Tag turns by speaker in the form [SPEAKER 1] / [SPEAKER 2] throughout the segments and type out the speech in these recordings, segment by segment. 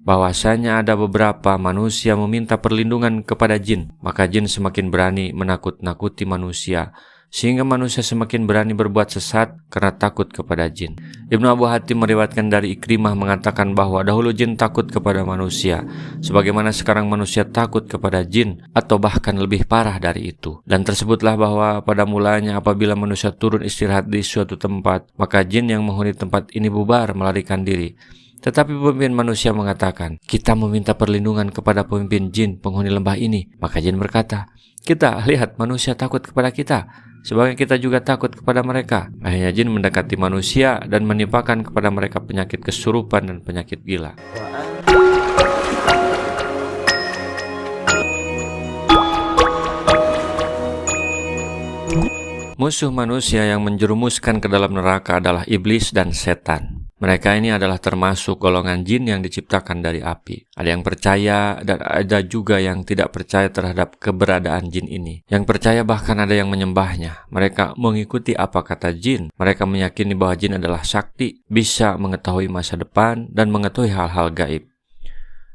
[SPEAKER 1] bahwasanya ada beberapa manusia meminta perlindungan kepada jin, maka jin semakin berani menakut-nakuti manusia, sehingga manusia semakin berani berbuat sesat karena takut kepada jin. Ibnu Abu Hatim meriwayatkan dari Ikrimah mengatakan bahwa dahulu jin takut kepada manusia, sebagaimana sekarang manusia takut kepada jin, atau bahkan lebih parah dari itu. Dan tersebutlah bahwa pada mulanya apabila manusia turun istirahat di suatu tempat, maka jin yang menghuni tempat ini bubar melarikan diri. Tetapi pemimpin manusia mengatakan, kita meminta perlindungan kepada pemimpin jin penghuni lembah ini. Maka jin berkata, kita lihat manusia takut kepada kita, sebagaimana kita juga takut kepada mereka. Akhirnya jin mendekati manusia dan menimpakan kepada mereka penyakit kesurupan dan penyakit gila. Musuh manusia yang menjerumuskan ke dalam neraka adalah iblis dan setan. Mereka ini adalah termasuk golongan jin yang diciptakan dari api. Ada yang percaya dan ada juga yang tidak percaya terhadap keberadaan jin ini. Yang percaya bahkan ada yang menyembahnya. Mereka mengikuti apa kata jin. Mereka meyakini bahwa jin adalah sakti, bisa mengetahui masa depan dan mengetahui hal-hal gaib.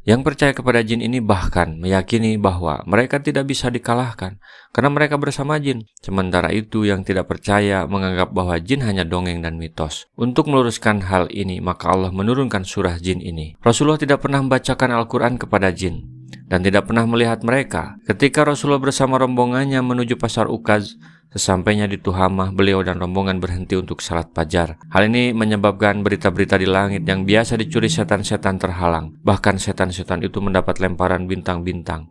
[SPEAKER 1] Yang percaya kepada jin ini bahkan meyakini bahwa mereka tidak bisa dikalahkan karena mereka bersama jin. Sementara itu yang tidak percaya menganggap bahwa jin hanya dongeng dan mitos. Untuk meluruskan hal ini, maka Allah menurunkan surah jin ini. Rasulullah tidak pernah membacakan Al-Quran kepada jin dan tidak pernah melihat mereka. Ketika Rasulullah bersama rombongannya menuju pasar Ukaz, sesampainya di Tuhamah, beliau dan rombongan berhenti untuk salat fajar. Hal ini menyebabkan berita-berita di langit yang biasa dicuri setan-setan terhalang. Bahkan setan-setan itu mendapat lemparan bintang-bintang,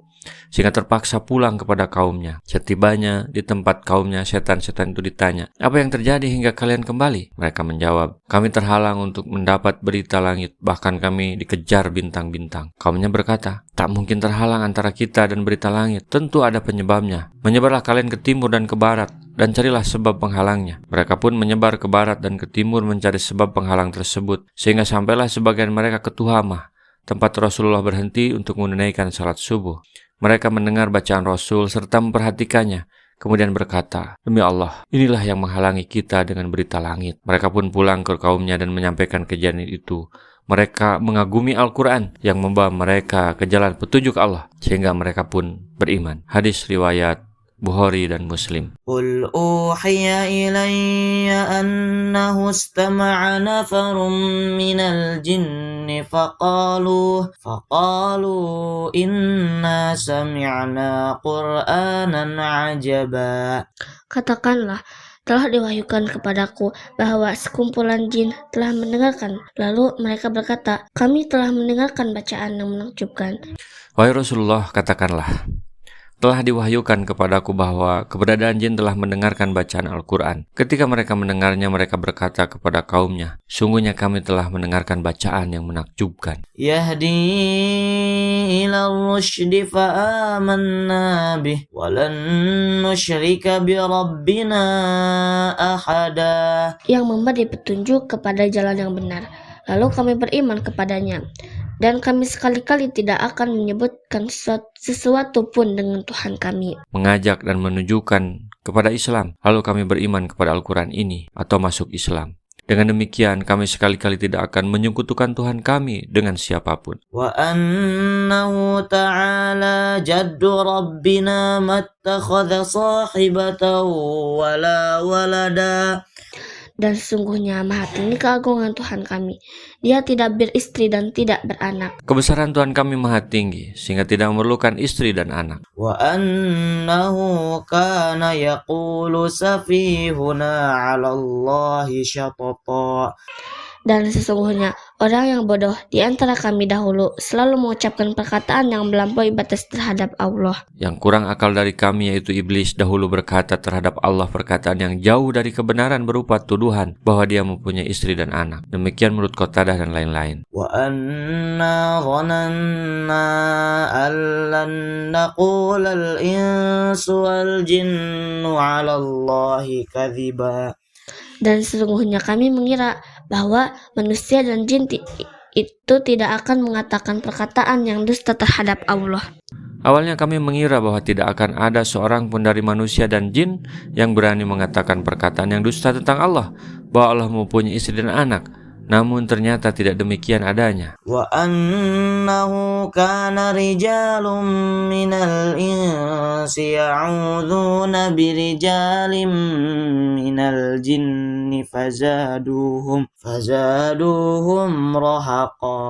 [SPEAKER 1] sehingga terpaksa pulang kepada kaumnya. Setibanya di tempat kaumnya, setan-setan itu ditanya, apa yang terjadi hingga kalian kembali? Mereka menjawab, kami terhalang untuk mendapat berita langit, bahkan kami dikejar bintang-bintang. Kaumnya berkata, tak mungkin terhalang antara kita dan berita langit, tentu ada penyebabnya. Menyebarlah kalian ke timur dan ke barat, dan carilah sebab penghalangnya. Mereka pun menyebar ke barat dan ke timur mencari sebab penghalang tersebut, sehingga sampailah sebagian mereka ke Tuhamah, tempat Rasulullah berhenti untuk menunaikan salat subuh. Mereka mendengar bacaan Rasul serta memperhatikannya, kemudian berkata, demi Allah, inilah yang menghalangi kita dengan berita langit. Mereka pun pulang ke kaumnya dan menyampaikan kejadian itu. Mereka mengagumi Al-Quran yang membawa mereka ke jalan petunjuk Allah, sehingga mereka pun beriman. Hadis riwayat Bukhari dan Muslim.
[SPEAKER 2] Qul uhiya ilayya annahu istama'a nafarun minal jinni faqalu inna sami'na qur'anan ajaba.
[SPEAKER 3] Katakanlah, telah diwahyukan kepadaku bahwa sekumpulan jin telah mendengarkan. Lalu mereka berkata, kami telah mendengarkan bacaan yang menakjubkan.
[SPEAKER 1] Wahai Rasulullah, katakanlah, telah diwahyukan kepadaku bahwa keberadaan jin telah mendengarkan bacaan Al-Quran. Ketika mereka mendengarnya, mereka berkata kepada kaumnya, sungguhnya kami telah mendengarkan bacaan yang menakjubkan.
[SPEAKER 2] Yahdi ila rusydi fa'amanna bih walan nusyrika bi rabbina ahada.
[SPEAKER 3] Yang memberi petunjuk kepada jalan yang benar, lalu kami beriman kepadanya. Dan kami sekali-kali tidak akan menyebutkan sesuatu pun dengan Tuhan kami.
[SPEAKER 1] Mengajak dan menunjukkan kepada Islam, lalu kami beriman kepada Al-Quran ini atau masuk Islam. Dengan demikian kami sekali-kali tidak akan menyekutukan Tuhan kami dengan siapapun.
[SPEAKER 2] Wa annahu ta'ala jaddu rabbina mattakhadha sahibatan wala walada.
[SPEAKER 3] Dan sesungguhnya maha tinggi keagungan Tuhan kami. Dia tidak beristri dan tidak beranak.
[SPEAKER 1] Kebesaran Tuhan kami maha tinggi, sehingga tidak memerlukan istri dan anak.
[SPEAKER 2] Wa annahu kana yaqulu safihuna 'ala Allahi syatata.
[SPEAKER 3] Dan sesungguhnya orang yang bodoh di antara kami dahulu selalu mengucapkan perkataan yang melampaui batas terhadap Allah.
[SPEAKER 1] Yang kurang akal dari kami yaitu iblis dahulu berkata terhadap Allah perkataan yang jauh dari kebenaran berupa tuduhan bahwa dia mempunyai istri dan anak. Demikian menurut Qatadah dan lain-lain.
[SPEAKER 2] Wa anna dhananna allan naqula al-insu wal jinnu 'ala Allahi kadhiba.
[SPEAKER 3] Dan sesungguhnya kami mengira bahwa manusia dan jin itu tidak akan mengatakan perkataan yang dusta terhadap Allah.
[SPEAKER 1] Awalnya kami mengira bahwa tidak akan ada seorang pun dari manusia dan jin yang berani mengatakan perkataan yang dusta tentang Allah, bahwa Allah mempunyai istri dan anak. Namun ternyata tidak demikian adanya.
[SPEAKER 2] وأنه كان رجال من الإنس يعوذون برجال من الجن فزادوهم رهقا.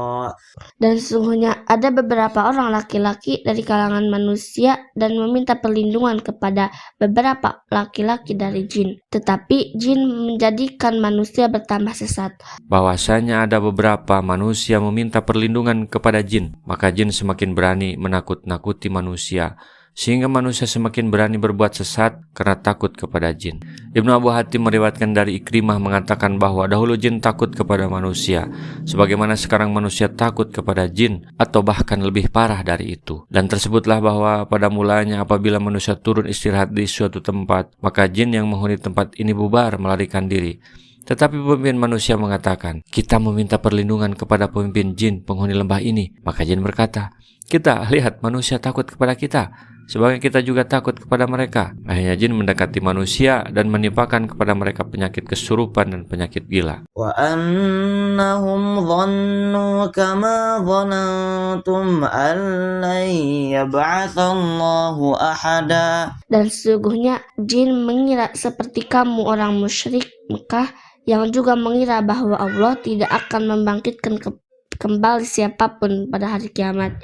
[SPEAKER 3] Dan sesungguhnya ada beberapa orang laki-laki dari kalangan manusia dan meminta perlindungan kepada beberapa laki-laki dari jin. Tetapi jin menjadikan manusia bertambah sesat.
[SPEAKER 1] Bahwasanya ada beberapa manusia meminta perlindungan kepada jin, maka jin semakin berani menakut-nakuti manusia, sehingga manusia semakin berani berbuat sesat karena takut kepada jin. Ibnu Abu Hatim meriwayatkan dari Ikrimah mengatakan bahwa dahulu jin takut kepada manusia, sebagaimana sekarang manusia takut kepada jin, atau bahkan lebih parah dari itu. Dan tersebutlah bahwa pada mulanya apabila manusia turun istirahat di suatu tempat, maka jin yang menghuni tempat ini bubar melarikan diri. Tetapi pemimpin manusia mengatakan, kita meminta perlindungan kepada pemimpin jin penghuni lembah ini. Maka jin berkata, kita lihat manusia takut kepada kita, sebagaimana kita juga takut kepada mereka. Akhirnya jin mendekati manusia dan menimpakan kepada mereka penyakit kesurupan dan penyakit gila.
[SPEAKER 2] وأنهم ظنوا كما ظننتم أن لن يبعث الله أحدا.
[SPEAKER 3] Dan sesungguhnya jin mengira seperti kamu orang musyrik Mekah yang juga mengira bahwa Allah tidak akan membangkitkan kembali siapapun pada hari kiamat.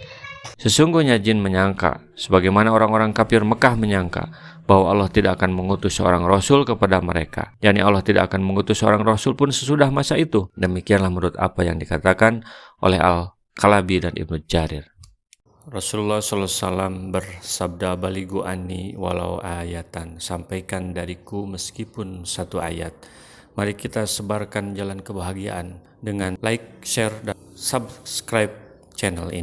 [SPEAKER 1] Sesungguhnya jin menyangka, sebagaimana orang-orang kafir Mekah menyangka, bahwa Allah tidak akan mengutus seorang rasul kepada mereka. yakni Allah tidak akan mengutus seorang rasul pun sesudah masa itu. Demikianlah menurut apa yang dikatakan oleh Al-Kalabi dan Ibnu Jarir. Rasulullah SAW bersabda, baligu anni walau ayatan, sampaikan dariku meskipun satu ayat. Mari kita sebarkan jalan kebahagiaan dengan like, share, dan subscribe channel ini.